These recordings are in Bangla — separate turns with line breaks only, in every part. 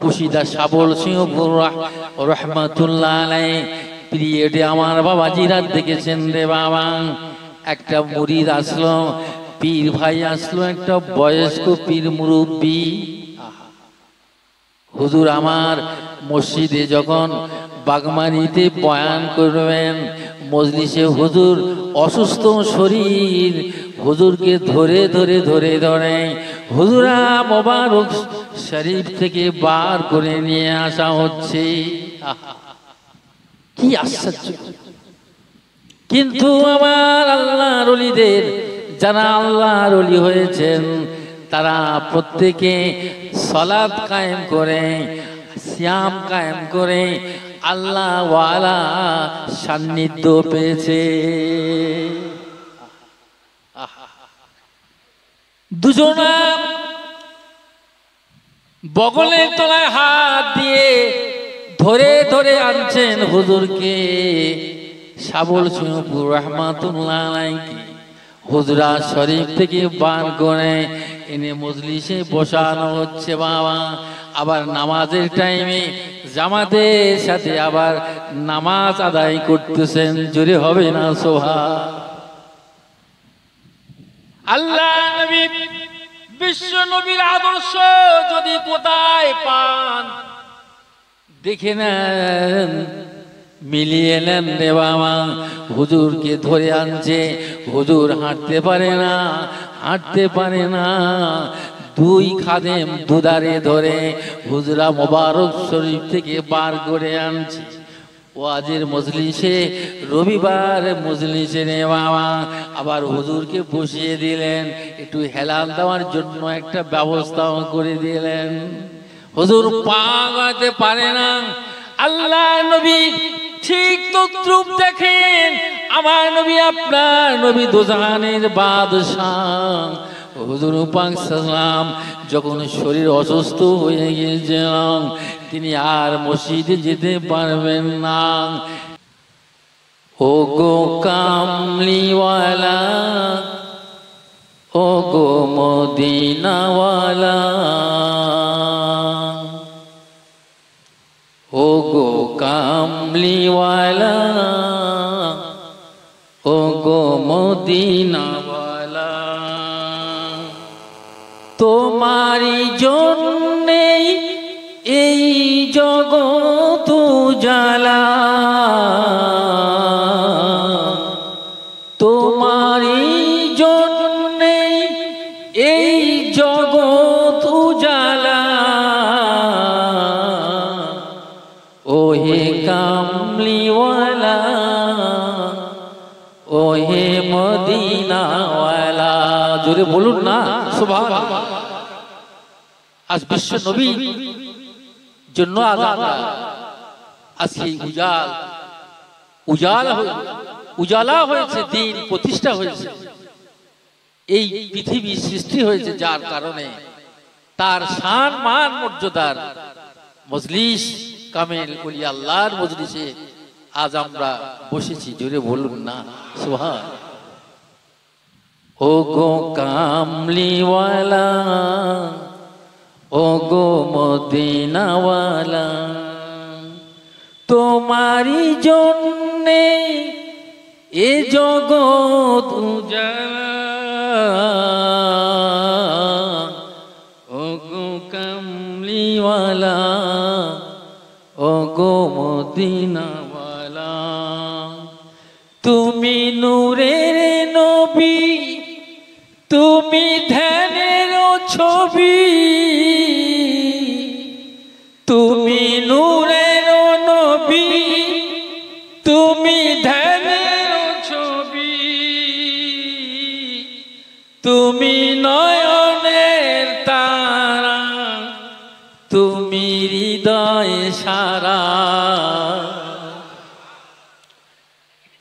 কুশিদা শাবল সিংহপুর রহমাতুল্লাহ আলাইহি পিরিয়ডে আমার বাবাজিরা দেখেছেন রে বাবা, একটা মুরিদ আসলো, পীর ভাই আসলো, একটা বয়স্ক পীর মুরব্বী। হুজুর আমার মসজিদে যখন বাগমারিতে বয়ান করবেন, মজলিসে হুজুর অসুস্থ শরীর, হুজুরকে ধরে ধরে ধরে ধরে হুজুরা মোবারক শরীফ থেকে বার করে নিয়ে আসা হচ্ছে। কি আশ্চর্য! কিন্তু আমার আল্লাহর ওলিদের, যারা আল্লাহর ওলি হয়েছেন, তারা প্রত্যেকে সালাত কায়েম করে, সিয়াম কায়েম করে আল্লাহ ওয়ালা সান্নিধ্য পেয়েছে। দুজনা বগলের তলায় হাত দিয়ে ধরে ধরে আনছেন হুজুরকে। শাবল সিংহপুর রহমাতুল্লাহ আলাইহি হুজরা শরীফ থেকে বার করে এনে মজলিসে বসানো হচ্ছে বাবা। আবার নামাজের টাইমে জামাতের সাথে আবার নামাজ আদায় করতেছেন। জোরে হবে না সুবহান? আল্লাহ নবী, বিশ্ব নবীর আদর্শ যদি কোথায় পান দেখে নেন, মিলিয়ে নেন রে বাবা। হুজুরকে ধরে আনছে, হুজুর হাঁটতে পারে না, হাঁটতে পারে না, দুই খাদেম দুধারে ধরে হুজরা মোবারক শরীফ থেকে বার করে আনছে। ওয়াজের মজলিসে, রবিবার মজলিসে রে বাবা, আবার হুজুরকে বসিয়ে দিলেন, একটু হেলাল দেওয়ার জন্য একটা ব্যবস্থাও করে দিলেন। হুজুর পা গাতে পারে না। আল্লাহ নবী ঠিক তদ্রূপ দেখেন, আমার নবী আপনার নবী দোজাহানের বাদশাহ হুজুর পাক সাল্লাম যখন শরীর অসুস্থ হয়ে গিয়েছিলেন, তিনি আর মসজিদে যেতে পারবেন না। ও গো কামলিওয়ালা, ও গো মদিনাওয়ালা, ও গো কামলিওয়ালা, ও গো মদিনাওয়ালা, তোমারি জন্যেই এই জগৎ উজালা, তোমারি জন্যেই এই জগৎ উজালা, ওহে কামলিওয়ালা, ওহে মদিনাওয়ালা। জোরে বলুন না সুবহানাল্লাহ। আজ বিশ্ব নবী জন্য আজ আমরা আজকে উজালা হয়েছে, দিন প্রতিষ্ঠা হয়েছে, এই পৃথিবী সৃষ্টি হয়েছে, যার কারণে তার শান মান মর্যাদার মজলিস কামেল ওলি আল্লাহর মজলিসে আজ আমরা বসেছি। জোরে বলুন না সুবহান। ও গো কামলিওয়ালা, ও গো মদিনাওয়ালা, তোমারি জন্যে এ জগৎ উজালা, ও গো কামলিওয়ালা, ও গো মদিনাওয়ালা, তুমি নূরের নবী, তুমি ধ্যানের ছবি, তুমি নূরের নবী, তুমি ধ্যানের ছবি, তুমি নয়নের তারা, তুমি হৃদয়ে সারা,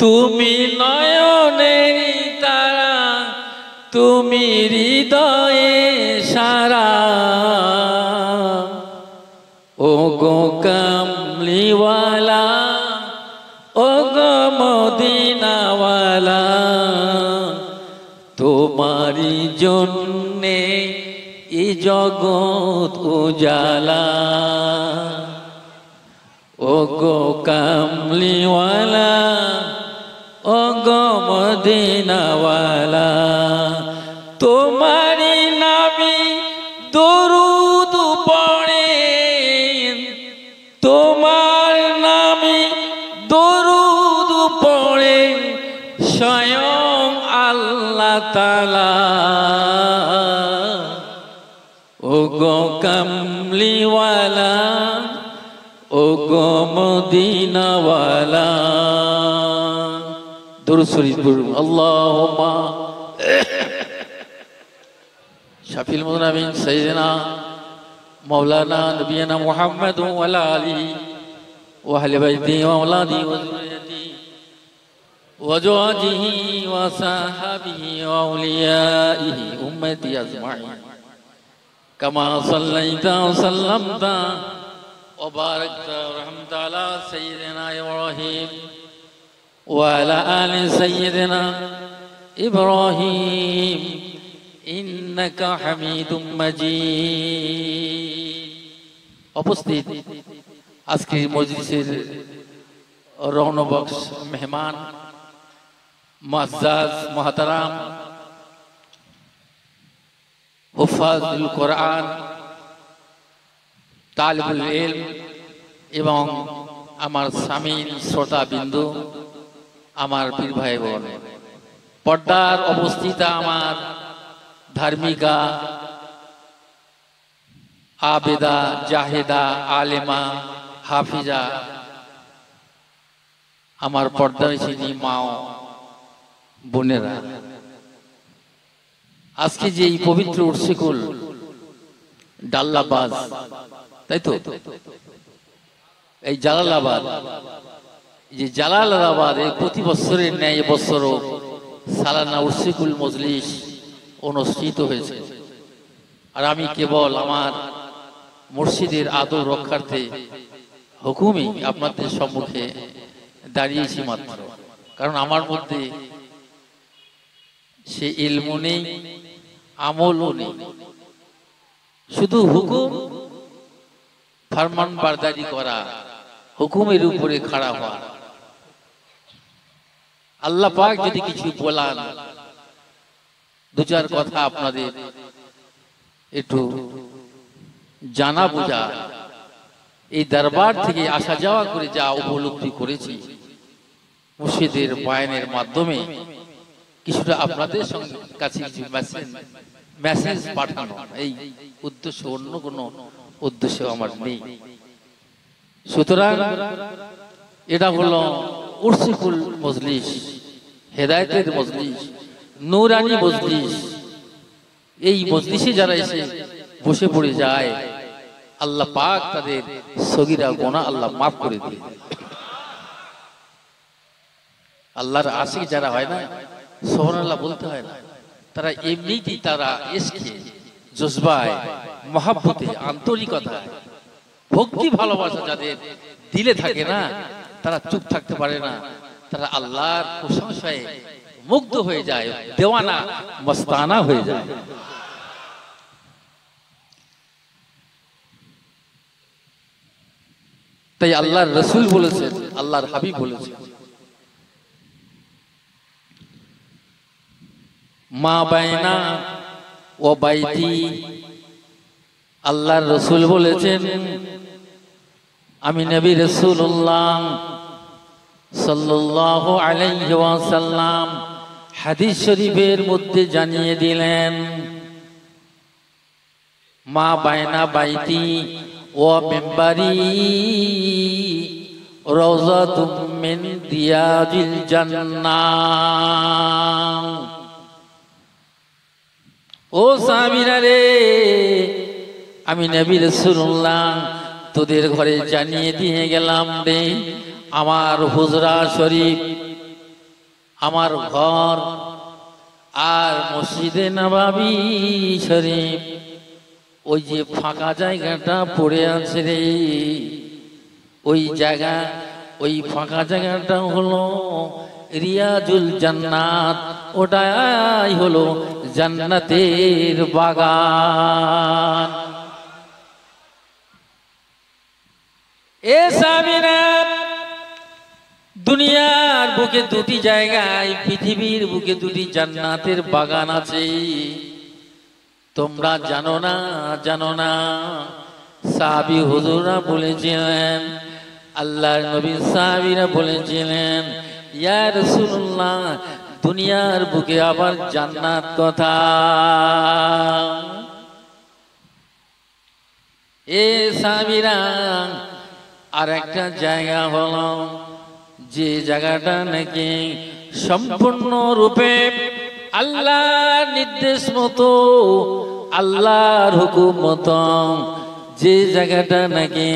তুমি নয়নের তারা, তুমি হৃদয়ে সারা, ও গো কামলিওয়ালা, ও গো মদিনাওয়ালা, তোমারি জন্যে এই জগৎ উজালা ও গো কামলিওয়ালা ও গো মদিনাওয়ালা তোমারি নামে দরুদ পড়ে তোমার নামে দরুদ পড়ে স্বয়ং আল্লাহ তাআলা ও গো কামলিওয়ালা ও গো মদিনাওয়ালা দুরূদ শরীফ পড়ুন আল্লাহুম্মা শাফিল মুযনিবিন সাইয়্যিদিনা মাওলানা নবিয়ানা মুহাম্মদ ওয়া আলা আলিহি ওয়া আহলি বাইতিহি ওয়া আওলাদিহি ওয়া যুররিয়াতিহি ওয়া আজওয়াজিহি ওয়া সাহাবিহি ওয়া আউলিয়াইহি উম্মতি আজমাইন কামা সাল্লাইতা ওয়া সাল্লামতা ওয়া বারাকতা ওয়া রাহমাতা আলা সাইয়্যিদিনা ইব্রাহিম ওয়া আলা আলি সাইয়্যিদিনা ইব্রাহিম ইন্নাকা হামিদুম মাজিদ। উপস্থিত আজকের মজলিসের রৌনকবক্স মেহমান মুআজ্জাজ মুহতারাম হুফাজুল কোরআন তালিবুল ইলম এবং আমার সামিল শ্রোতা বিন্দু আমার পীর ভাই বোন পর্দার অবস্থিত আমার ধার্মিকা আবেদা জাহেদা আলেমা হাফিজা আমার পর্দায় চিনি মাও বোনেরা আজকে যে এই পবিত্র উর্সিকুল ডাল্লাবাজ তাই তো এই জালালাবাদ যে জালালাবাদ এই প্রতি বছরের ন্যায় বছরও সালানা উর্সিকুল মজলিস অনুষ্ঠিত হয়েছে আর আমি কেবল আমার মুর্শিদের আদর রক্ষার্থে হুকুমই আপনাদের সম্মুখে দাঁড়িয়েছি মাত্র কারণ আমার মধ্যে সে ইলমও নেই আমলও নেই শুধু হুকুম ফরমান বারদারি করা হুকুমের উপরে খাড়া হওয়া আল্লাহ পাক যদি কিছু বলান দু চার কথা আপনাদের একটু জানা বোঝা এই দরবার থেকে আসা যাওয়া করে যা উপলব্ধি করেছি মুর্শিদের বয়ানের মাধ্যমে কিছুটা আপনাদের কাছে কিছু মেসেজ পাঠানো এই উদ্দেশ্য অন্য কোনো উদ্দেশ্য আমার নেই সুতরাং এটা হলো উর্সিকুল মজলিস হেদায়েতের মজলিস নূরানি মজলিস এই মজলিসে যারা এসে বসে পড়ে যায় আল্লাহ পাক তাদের সগীরা গুনাহ আল্লাহ মাফ করে দেয় আল্লাহর আশিক যারা হয় না সুবহানাল্লাহ বলতে হয় না তারা এমনিতেই তারা ইশকে জজবায় মহব্বতে আন্তরিকতায় ভক্তি ভালোবাসা যাদের দিলে থাকে না তারা চুপ থাকতে পারে না তারা আল্লাহর প্রশংসায় মুগ্ধ হয়ে যায় দেওয়ানা মস্তানা হয়ে যায় তাই আল্লাহর রাসূল বলেছেন আল্লাহর হাবিব বলেছেন মা বাইনা ও বাইতি আল্লাহর রাসূল বলেছেন আমি নবী রাসূলুল্লাহ সাল্লাল্লাহু আলাইহি ওয়াসাল্লাম হাদিস শরীফের মধ্যে জানিয়ে দিলেন মা বাইনা বাইতি ও মিম্বারি রাওযাতুম মিন রিয়াজিল জান্নাহ ও সাহাবীরা রে আমি নবী রাসূলুল্লাহ তোদের ঘরে জানিয়ে দিয়ে গেলাম রে আমার হুজরা শরীফ আমার ঘর আর মসজিদে নববী শরীফ ওই যে ফাঁকা জায়গাটা পড়ে আছে রে ওই জায়গা ওই ফাঁকা জায়গাটা হলো রিয়াজুল জান্নাত ওটাই হলো জান্নাতের বাগান। এ সাহাবীরা, দুনিয়ার বুকে দুটি জায়গায়, পৃথিবীর বুকে দুটি জান্নাতের বাগান আছে, তোমরা জানো না? জানো না? সাহাবী হুজুররা বলেছিলেন, আল্লাহর নবী সাহাবীরা বলেছিলেন, ইয়া রাসূলুল্লাহ, দুনিয়ার বুকে আবার জান্নাত কথা? এ সাহাবীরা, আর একটা জায়গা হলো যে জায়গাটা নাকি সম্পূর্ণ রূপে আল্লাহর নির্দেশ মতো, আল্লাহর হুকুম মতো, যে জায়গাটা নাকি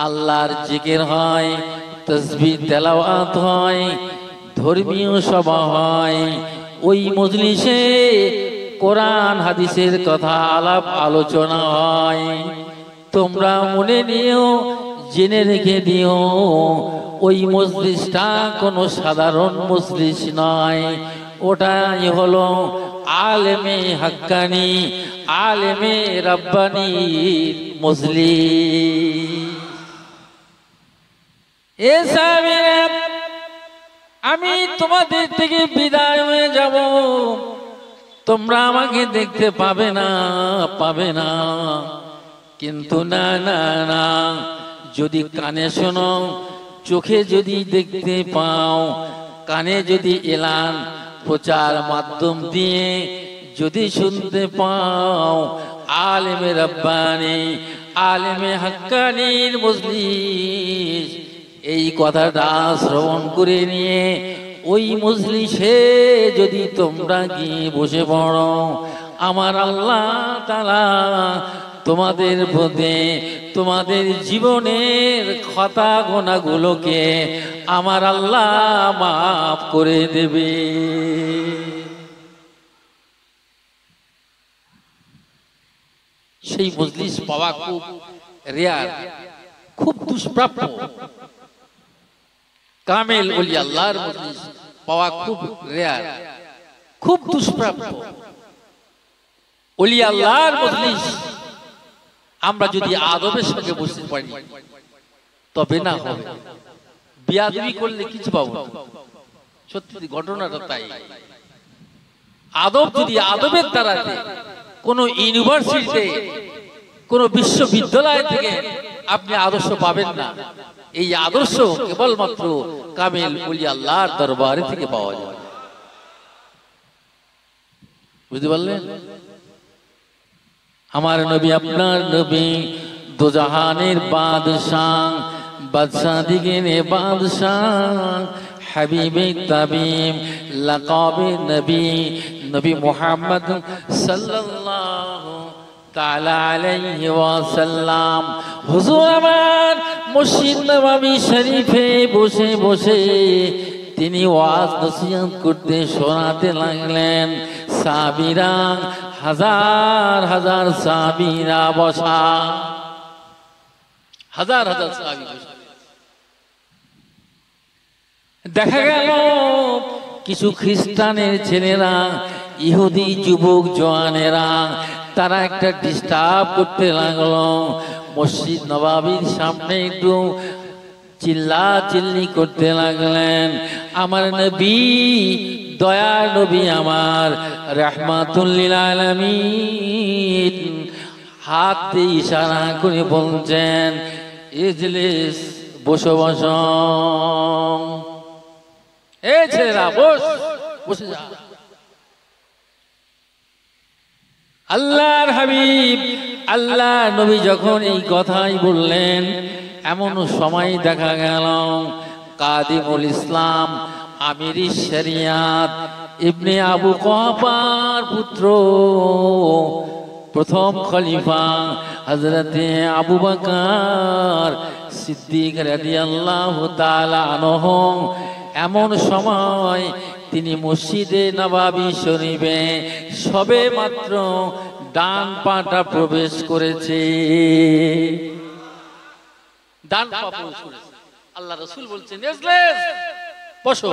আল্লাহর জিকির হয়, তাসবিহ তেলাওয়াত হয়, ধর্মীয় সভা হয়, ওই মজলিসে কোরআন হাদিসের কথা আলাপ আলোচনা হয়। তোমরা মনে নিও, জেনে রেখে দিও, ওই মজলিসটা কোনো সাধারণ মজলিস নয়, ওটাই হলো আলেমে হাক্কানি, আলেমে রাব্বানি মজলিস। এ সাহাবীরা, আমি তোমাদের থেকে বিদায় হয়ে যাব, তোমরা আমাকে দেখতে পাবে না, পাবে না, কিন্তু না না না, যদি কানে শোনো, চোখে যদি দেখতে পাও, কানে যদি এলান প্রচার মাধ্যম দিয়ে যদি শুনতে পাও, আলেমে রাব্বানি, আলেমে হাক্কানির মজলিস, এই কথাটা শ্রবণ করে নিয়ে ওই মজলিসে যদি তোমরা গিয়ে বসে পড়ো, আমার আল্লাহ তাআলা তোমাদের প্রতি, তোমাদের জীবনের খাতা গোনাগুলোকে আমার আল্লাহ মাফ করে দেবে। সেই মজলিস পাওয়া খুব রেয়ার, খুব দুষ্প্রাপ্য। কামেল ওলি আল্লাহর মজলিস পাওয়া খুব রেয়ার, খুব দুষ্প্রাপ্য। ওলি আল্লাহর মজলিস আমরা যদি আদবের সঙ্গে বসতে পারি তবে না হবে, বিয়াদবি করলে কিছু পাবো না। সত্যি ঘটনাটা তাই। আদব যদি আদবের দ্বারা কোন ইউনিভার্সিটিতে, কোন বিশ্ববিদ্যালয় থেকে আপনি আদর্শ পাবেন না। এই আদর্শ কেবলমাত্র কামেল ওলি আল্লাহর দরবারে থেকে পাওয়া যায়। বুঝতে পারলেন? আমার নবী, আপনার নবী দোজাহানের বাদশাহ, বাদশাহ দিগেনে বাদশাহ, হাবিবে তাবিব, লাকাবে নবী, নবী মুহাম্মদ সাল্লাল্লাহু তাআলা আলাইহি ওয়াসাল্লাম। হুজুর আমার মসজিদ নববী শরীফে বসে বসে তিনি ওয়াজ নসিহত করতে শোনাতে লাগলেন। সাহাবীরা, হাজার হাজার সাহাবীরা বসা, হাজার হাজার সাহাবী বসা। দেখা গেল কিছু খ্রিস্টানের ছেলেরা, ইহুদি যুবক জওয়ানেরা, তারা একটা ডিস্টার্ব করতে লাগলো। মসজিদ নববীর সামনে একটু চিল্লা চিল্লি করতে লাগলেন। আমার নবী, দয়ার নবী আমার, রাহমাতুল লিল আলামিন, হাত দিয়ে ইশারা করে বলছেন, ইজলিস, বসো বসো। এই ছেলেরা বস, বসে যা। আল্লাহর হাবিব, আল্লাহ নবী যখন এই কথাই বললেন, এমন সময় দেখা গেল কাদিমুল ইসলাম, আমিরি শরিয়াত, ইবনে আবু কুহাফার পুত্র, প্রথম খলিফা হযরতে আবু বকর সিদ্দিক রাদিয়াল্লাহু তাআলা আনহু, এমন সময় তিনি মসজিদে নববী শরীফে সবে মাত্র ডান পাটা প্রবেশ করেছে। ডান পা প্রবেশ করেছে। আল্লাহ রাসূল বলছেন, ইজলিস, বসো।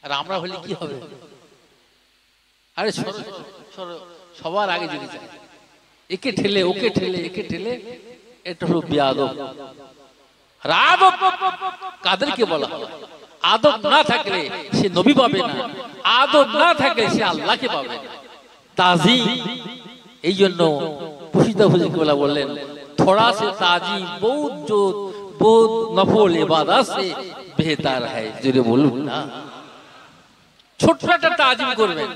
আর আমরা হলে কি হবে? আরে সবার আগে যদি যায়, একে ঠেলে ওকে ঠেলে একে ঠেলে, এটা হলো বেয়াদব। আর আদব কাদেরকে বলা হয়? আদব না থাকলে সে নবী পাবে না, আদব না থাকলে সে আল্লাহকে পাবে না। তাজিম, এই জন্য পুশিদা হুজুরকে বললেন थोड़ा से ताजीम बहुत जो बहुत नफल इबादत से बेहतर है। জোরে বলুন না। ছোট্ট একটা তাজিম করবেন,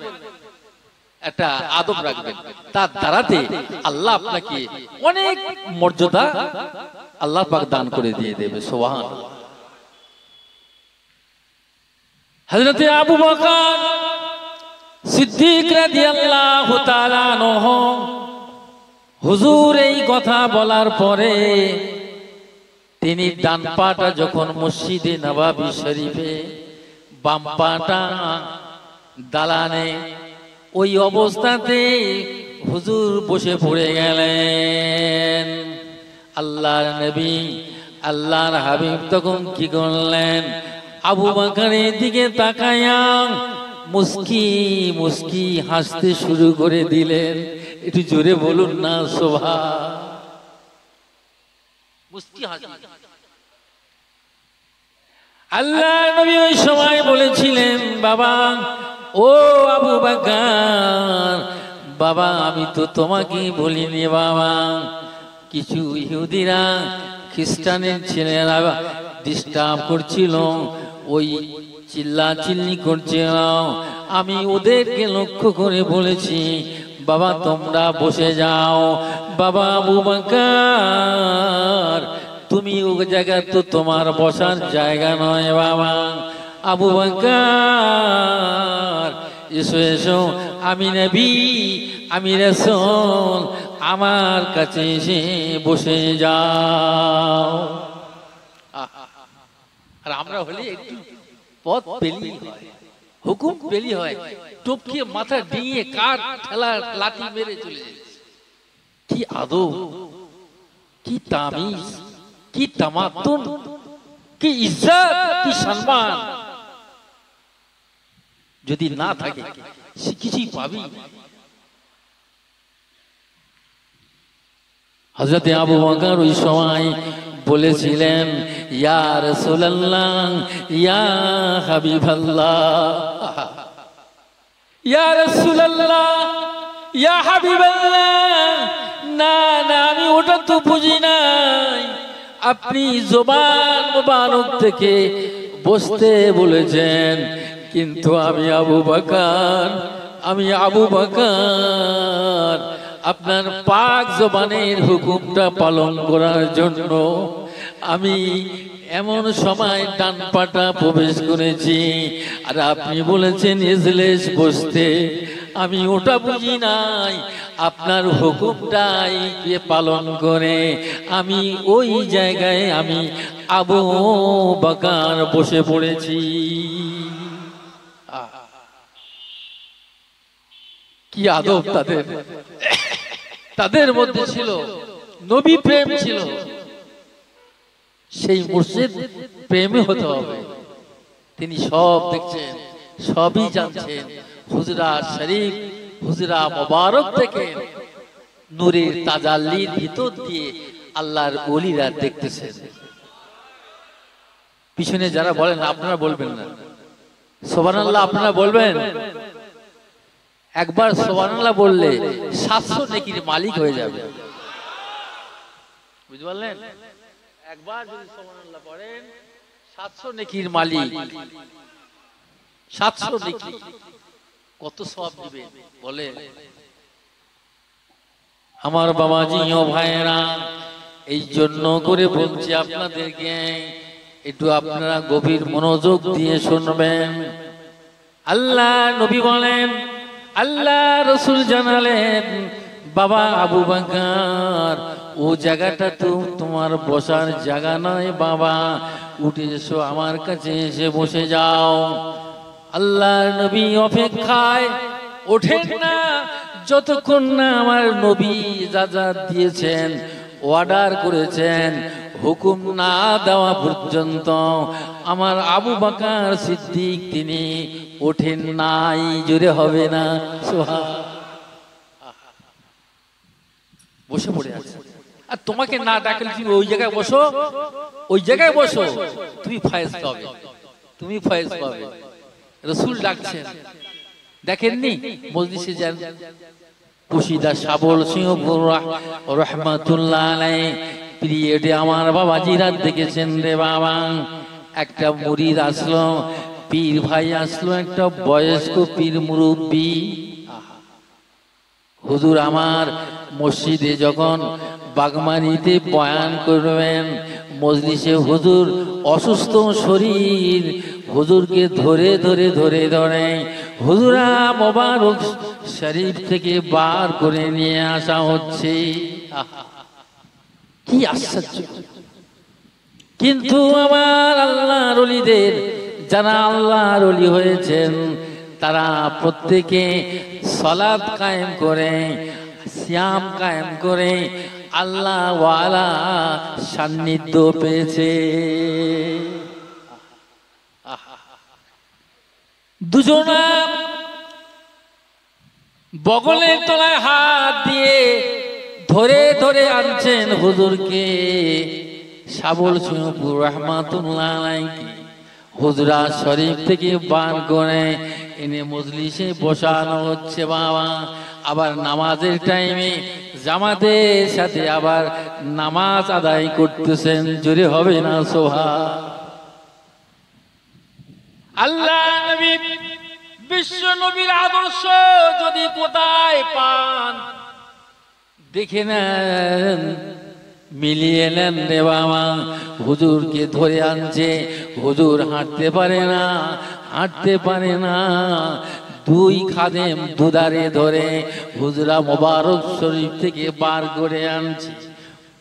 একটা আদব রাখবেন, তার দ্বারাতে আল্লাহ আপনাকে অনেক মর্যাদা আল্লাহ পাক দান করে দিয়ে দেবে। সুবহানাল্লাহ। হযরত আবু বকর সিদ্দিক রাদিয়াল্লাহু তাআলা আনহু হুজুর এই কথা বলার পরে তিনি ডান পাটা যখন মসজিদে নববী শরীফে, বাম পাটা দালানে, ওই অবস্থাতে হুজুর বসে পড়ে গেলেন। আল্লাহর নবী আল্লাহর হাবিব তখন কি করলেন? আবু বকরের দিকে তাকায়া মুস্কি মুস্কি হাসতে শুরু করে দিলেন। একটু জোরে বলুন না শোভা। মুস্কি হাসি। আল্লাহ নবী ওই সময় বলেছিলেন, বাবা ও আবু বকর, বাবা আমি তো তোমাকে বলিনি বাবা, কিছু ইহুদিরা খ্রিস্টানের ছেলেরা ডিস্টার্ব করছিল, ওই চিল্লা চিল্লি করছিল, আমি ওদেরকে লক্ষ্য করে বলেছি বাবা তোমরা বসে যাও। বাবা আবু বকর, তুমি ওই জায়গা তো তোমার বসার জায়গা নয় বাবা। আবু বকর এসো এসো, আমি নবী আমি রাসূল, আমার কাছে এসে বসে যাও। আর আমরা হলে একটু পথ পেলি হয়, হুকুম পেলি হয়, টপকে মাথা ডিঙিয়ে কাঠ ঠেলা লাঠি মেরে চলে যাচ্ছে। কি আদব, কি তামিজ, কি তামাত্তুন, কি ইজ্জত, কি সম্মান যদি না থাকে সে কিছুই পাবি। হযরত আবু বকর ওই সময় বলেছিলেন, ইয়া রাসূলুল্লাহ ইয়া হাবিবাল্লাহ, ইয়া রাসূলুল্লাহ ইয়া হাবিবাল্লাহ, না না আমি ওটা তো বুঝি নাই, আপনি জবান মুবারক থেকে বসতে বলেছেন, কিন্তু আমি আবু বকর আপনার পাক জবানের হুকুমটা পালন করার জন্য আমি এমন সময় ডান পাটা প্রবেশ করেছি, আর আপনি বলেছেন ইজলিস বসতে, আমি ওটা বুঝি নাই, আপনার হুকুমটাই কে পালন করে আমি ওই জায়গায় আমি আবু বকর বসে পড়েছি। কি আদব তাদের, তাদের মধ্যে ছিল নবী প্রেম ছিল। সেই মুর্শিদ প্রেমী হতে হবে। তিনি সব দেখছেন, সবই জানছেন। হুজরা শরীফ, হুজরা মোবারক থেকে নূরের তাজাল্লির ভিতর দিয়ে আল্লাহর ওলিরা দেখতেছেন। পিছনে যারা বলেন আপনারা বলবেন না, সুবহানাল্লাহ আপনারা বলবেন। একবার সুবহানাল্লাহ বললে 700 নেকির মালিক হয়ে যাবে, বুঝতে পারলেন? একবার যদি সুবহানাল্লাহ পড়েন 700 নেকির মালিক, 700 নেকি, কত সওয়াব দিবে বলেন? আমার বাবাজি ও ভাইয়েরা, এই জন্য করে বলছি আপনাদেরকে, একটু আপনারা গভীর মনোযোগ দিয়ে শুনবেন। আল্লাহ নবী বলেন, আল্লাহ রসুল জানালেন, বাবা আবু বকর ও জায়গাটা তো তোমার বসার জায়গা নয় বাবা, উঠে এসো আমার কাছে এসে বসে যাও। আল্লাহর নবী অপেক্ষায় ওঠেন না যতক্ষণ না আমার নবী ইজাজত দিয়েছেন, অর্ডার করেছেন, হুকুম না দেওয়া পর্যন্ত আমার আবু বকর সিদ্দিক তিনি ওঠেন নাই। জোরে হবে না সুবহান। বসে পড়ে আছে, আর তোমাকে না ডাকলে তুমি ওই জায়গায় বসো, ওই জায়গায় বসো, তুমি ফয়েজ পাবে, তুমি ফয়েজ পাবে। রাসূল ডাকছেন, দেখেননি মজলিসে যান কুশিদা শাবল সিংহপুর রহমাতুল্লাহ আলাইহি পিরিয়ডে আমার বাবাজিরা দেখেছেন রে বাবা, একটা মুরিদ আসলো, পীর ভাই আসলো, একটা বয়স্ক পীর মুরব্বী। হুজুর আমার মসজিদে যখন বাগমারিতে বয়ান করবেন, মজলিসে হুজুর অসুস্থ শরীর, হুজুরকে ধরে ধরে ধরে ধরে হুজুরা মোবারক শরীফ থেকে বার করে নিয়ে আসা হচ্ছে। কি আশ্চর্য! কিন্তু আমার আল্লাহর ওলিদের, যারা আল্লাহর ওলি হয়েছেন, তারা প্রত্যেকে সালাত কায়েম করে, সিয়াম কায়েম করে আল্লাহ ওয়ালা সান্নিধ্য পেয়েছে। দুজনা বগলের তলায় হাত দিয়ে ধরে ধরে আনছেন হুজুরকে। শাবল সিংহপুর রহমাতুল্লাহ আলাইহি হুজরা শরীফ থেকে বার করে এনে মজলিসে বসানো হচ্ছে বাবা। আবার নামাজের টাইমে জামাতের সাথে আবার নামাজ আদায় করতেছেন। জোরে হবে না সুবহান। আল্লাহ নবী বিশ্ব নবীর আদর্শ যদি কোথায় পান দেখে নেন, মিলিয়ে নেন রে বাবা। হুজুরকে ধরে আনছে, হুজুর হাঁটতে পারে না, হাঁটতে পারে না, দুই খাদেম দুধারে ধরে হুজরা মোবারক শরীফ থেকে বার করে আনছে।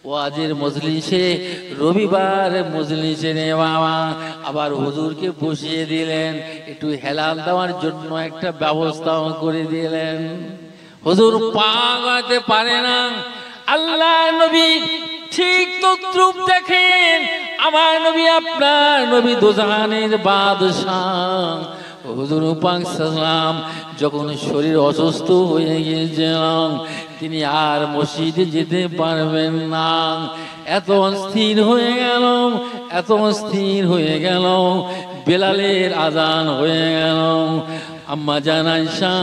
ওয়াজের মজলিসে, রবিবার মজলিসে রে বাবা, আবার হুজুরকে বসিয়ে দিলেন, একটু হেলাল দেওয়ার জন্য একটা ব্যবস্থাও করে দিলেন। হুজুর পা গাতে পারে না। আল্লাহ নবী ঠিক তদ্রূপ দেখেন, আমার নবী আপনার নবী দোজাহানের বাদশাহ হুজুর পাক সাল্লাম যখন শরীর অসুস্থ হয়ে গিয়েছিলেন, তিনি আর মসজিদে যেতে পারবেন না। এত অস্থির হয়ে গেল, এত অস্থির হয়ে গেল, বেলালের আজান হয়ে গেল। আম্মা জান আয়েশা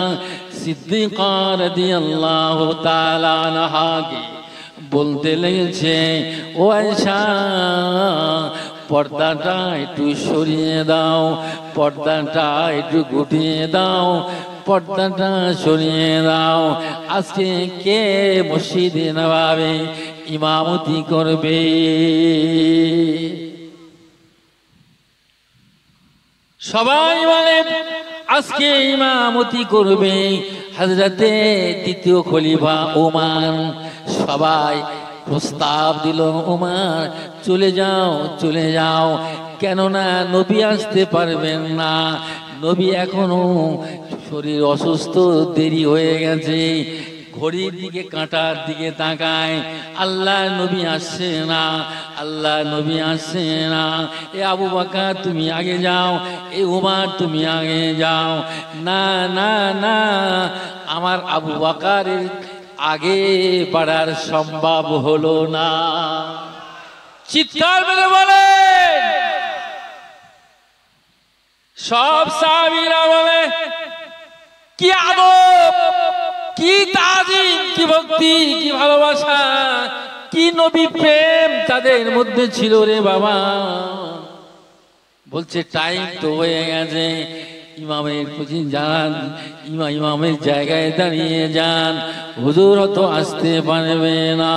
সিদ্দিকা রাদিয়াল্লাহু তাআলা আনহাকে বলতে লেগেছে, ও আয়েশা পর্দাটা একটু সরিয়ে দাও, পর্দাটা একটু গুটিয়ে দাও, পর্দাটা সরিয়ে দাও। আজকে কে মসজিদে নববী ইমামতি করবে? সবাই বলে আজকে ইমামতি করবে হযরতে দ্বিতীয় খলিফা ওমর। সবাই প্রস্তাব দিল, ওমর চলে যাও, চলে যাও, কেননা নবী আসতে পারবেন না, নবী এখনো শরীর অসুস্থ, দেরি হয়ে গেছে। ঘড়ির দিকে, কাঁটার দিকে তাকায়, আল্লাহ নবী আসছে না, আল্লাহ নবী আসছে না। এ আবু বকর তুমি আগে যাও, এ ওমর তুমি আগে যাও। না না না, আমার আবু বকরের আগে বাড়ার সম্ভব হলো না। চিৎকার মেরে বলে সব সাহাবীরা বলে, কি আদব, কি তাজিম, কি ভক্তি, কি ভালোবাসা, কি নবী প্রেম তাদের মধ্যে ছিল রে বাবা। বলছে টাইম তো হয়ে গেছে, ইমামের খুঁজি যান, ইমামের জায়গায় দাঁড়িয়ে যান, হুজুর তো আসতে পারবে না।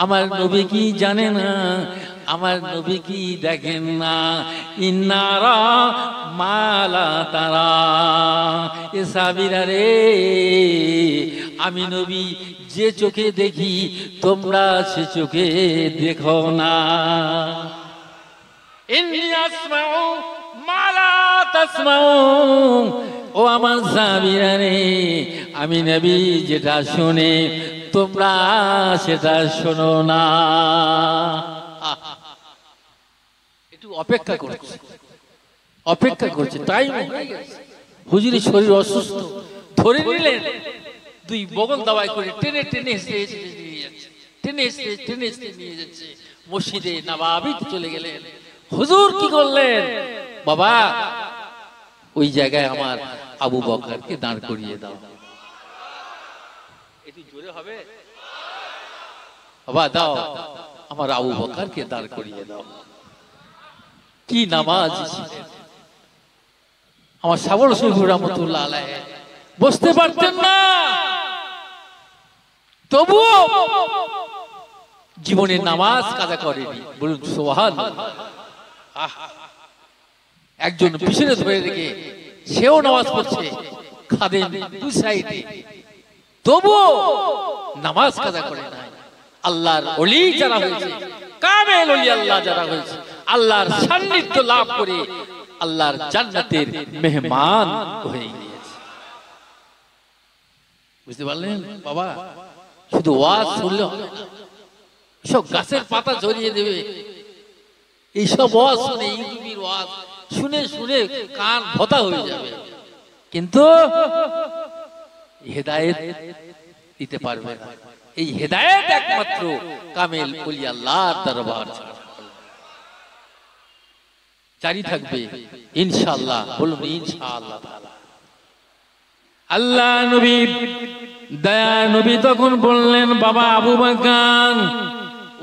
আমার নবী কি জানে না? আমার নবী কি দেখেন না? ইন্নারা মালা তারা, এ সাবিরা রে, আমি নবী যে চোখে দেখি তোমরা সে চোখে দেখো না। ইন্নী আসমাউ মালা তাসমাউ, ও আমার সাবিরা রে, আমি নবী যেটা শুনে তোমরা সেটা শোনো না। একটু অপেক্ষা করছে, অপেক্ষা করছে। টাইম হয়ে গেছে, হুজুরের শরীর অসুস্থ, ধরে নিলেন, দুই বগল দাবাই করে টেনে টেনে নিয়ে যাচ্ছে, টেনে নিয়ে যাচ্ছে। মসজিদে নববীতে চলে গেলেন। হুজুর কি করলেন? বাবা, ওই জায়গায় আমার আবু বকরকে দাঁড় করিয়ে দাও। একটু জোরে হবে? বাবা দাও, আমার আবু বকরকে দাঁড় করিয়ে দাও। কি নামাজ ছিলেন আমার সাবর শরীফ রহমাতুল্লাহ আলাইহি। বসতে পারতেন না, তবুও জীবনে নামাজ কাজা করেনি। বলুন সুবহানাল্লাহ। একজন পিছনে ধরে রেখে সেও নামাজ পড়ছে, খাদেম দুই সাইডে, তবুও নামাজ কাজা করে নাই। আল্লাহর ওলি যারা হয়েছে, কামেল ওলি আল্লাহ যারা হয়েছে, আল্লাহর সান্নিধ্য লাভ করে আল্লাহর জান্নাতের মেহমান হয়ে গিয়েছে। বুঝতে পারলেন বাবা? শুধু ওয়াজ শুনলে হবে না, সব গাছের পাতা ঝরিয়ে দেবে এইসব ওয়াজ শুনে, ইউটিউবের ওয়াজ শুনে শুনে কান ভোতা হয়ে যাবে, কিন্তু হেদায়েত দিতে পারবে না। এই হেদায়েত একমাত্র কামেল ওলি আল্লাহর দরবার জারি থাকবে ইনশাআল্লাহ। বলুন ইনশাআল্লাহ। আল্লাহ নবী, দয়া নবী তখন বললেন, বাবা আবু বকর,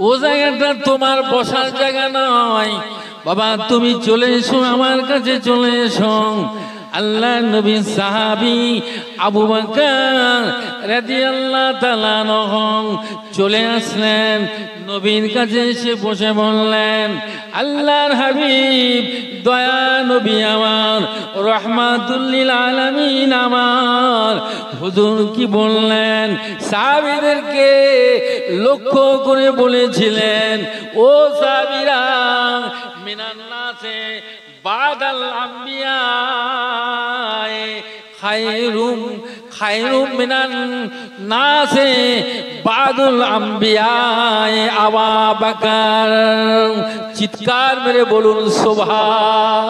ও জায়গাটা তোমার বসার জায়গা নয়, বাবা তুমি চলে এসো, আমার কাছে চলে এসো। আল্লাহ নবী সাহাবী আবু বকর রাদিয়াল্লাহু তাআলা আনহু চলে আসলেন, নবীর কাছে এসে বসে বললেন, আল্লাহর হাবিব, দয়া নবী আমার, রহমাতুল লিল আলামিন আমার। হুজুর কি বললেন? সাহাবীদেরকে লক্ষ্য করে বলেছিলেন, ও সাহাবীরা, মিনান নাসে বাদাল আম্বিয়া খায়রুম মিনান নাসে বাদুল আম্বিয়া আবু বকর। চিৎকার মেরে বলুন সুবহান।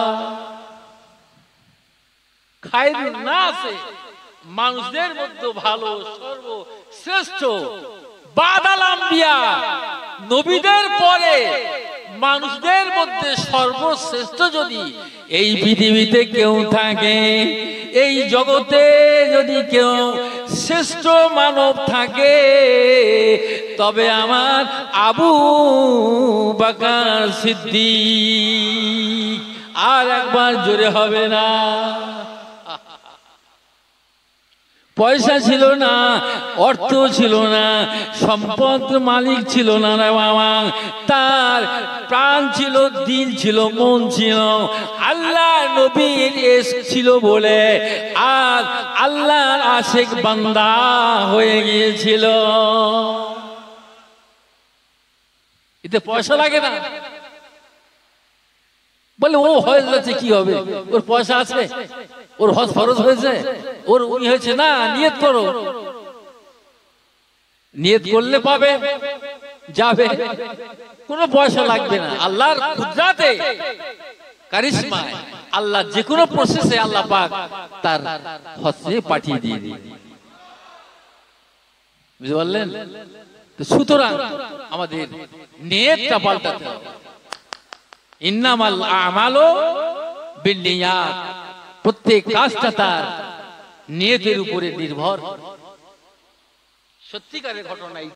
খায়রুন নাসে, মানুষদের মধ্যে ভালো, সর্বশ্রেষ্ঠ, বাদাল আম্বিয়া, নবীদের পরে মানুষদের মধ্যে সর্বশ্রেষ্ঠ যদি এই পৃথিবীতে কেউ থাকে, এই জগতে যদি কেউ শ্রেষ্ঠ মানব থাকে, তবে আমার আবু বকর সিদ্দিক। আর একবার জোরে হবে না? পয়সা ছিল না, অর্থ ছিল না, সম্পদ মালিক ছিল না রে বাবা, তার প্রাণ ছিল, দিল ছিল, মন ছিল আল্লাহ নবীর ছিল বলে আর আল্লাহর আশিক বান্দা হয়ে গিয়েছিল। এতে পয়সা লাগে না? বলে ও হয়ে যাচ্ছে, কি হবে, ওর পয়সা আছে, ওর হজ ফরজ হয়েছে, ওর উনি হয়েছে না, নিয়ত করো, নিয়ত করলে পাবে, যাবে, কোনো পয়সা লাগবে না। আল্লাহর কুদরতে, কারিশমায় আল্লাহ যে কোনো প্রসেসে আল্লাহ পাক তার হজে পাঠিয়ে দিয়ে দিন। বুঝতে পারলেন? তো সুতরাং আমাদের নিয়তটা পাল্টাতে হবে। ইন্নামাল আমালু বিন্নিয়াত, প্রত্যেক কাজটা তার নিয়তের উপরে নির্ভর। সত্যিকারের ঘটনা।